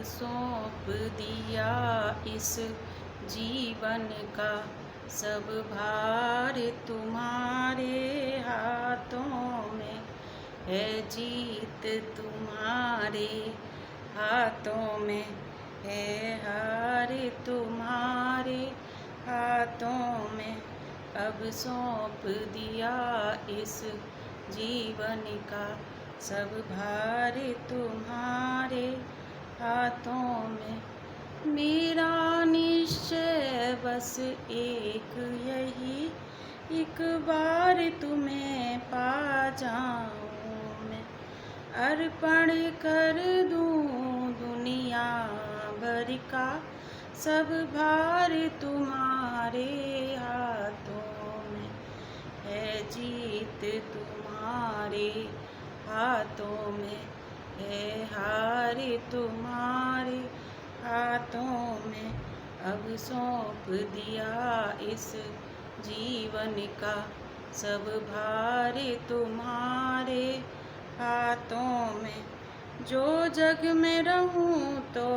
सौंप दिया इस जीवन का सब भार तुम्हारे हाथों में है। जीत तुम्हारे हाथों में है, हार तुम्हारे हाथों में। अब सौंप दिया इस जीवन का सब भार तुम्हारे हाथों में। मेरा निश्चय बस एक यही, एक बार तुम्हें पा जाऊं मैं। अर्पण कर दूं दुनिया भर का सब भार तुम्हारे हाथों में है। जीत तुम्हारे हाथों में है, हार तुम्हारे हाथों में। अब सौंप दिया इस जीवन का सब भार तुम्हारे हाथों में। जो जग में रहूं तो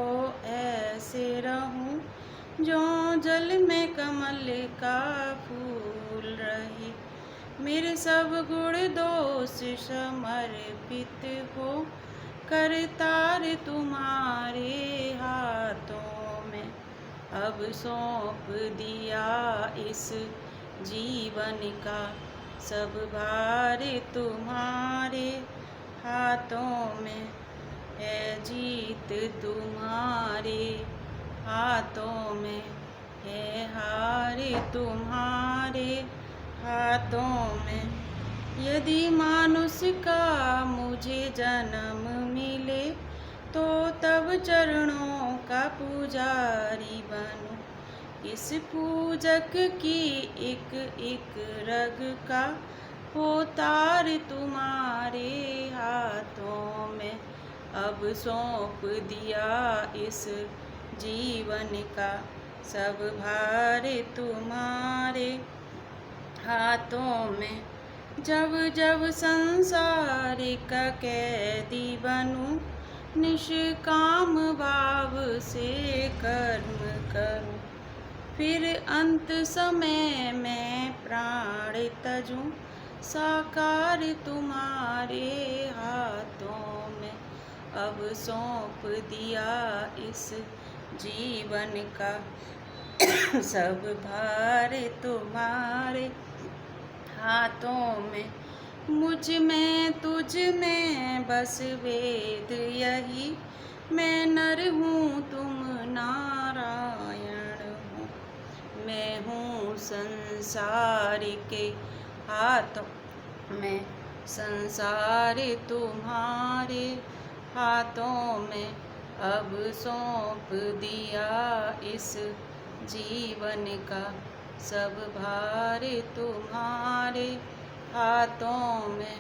ऐसे रहूं जो जल में कमल का फूल रहे। मेरे सब गुण दोष समर्पित हो करतार तुम्हारे हाथों में। अब सौंप दिया इस जीवन का सब भार तुम्हारे हाथों में है। जीत तुम्हारे हाथों में है, हार तुम्हारे हाथों में। यदि मानुष का मुझे जन्म मिले तो तब चरणों का पुजारी बनूं। इस पूजक की एक एक रग का हो तार तुम्हारे हाथों में। अब सौंप दिया इस जीवन का सब भार तुम्हारे हाथों में। जब जब संसार का कैदी बनूं निष्काम भाव से कर्म करूं। फिर अंत समय में प्राण तजूं साकार तुम्हारे हाथों में। अब सौंप दिया इस जीवन का सब भार तुम्हारे हाथों में। मुझ में तुझ में बस वेद यही, मैं नर हूँ तुम नारायण हो। मैं हूँ संसार के हाथों में, संसार तुम्हारे हाथों में। अब सौंप दिया इस जीवन का सब भार तुम्हारे हाथों में।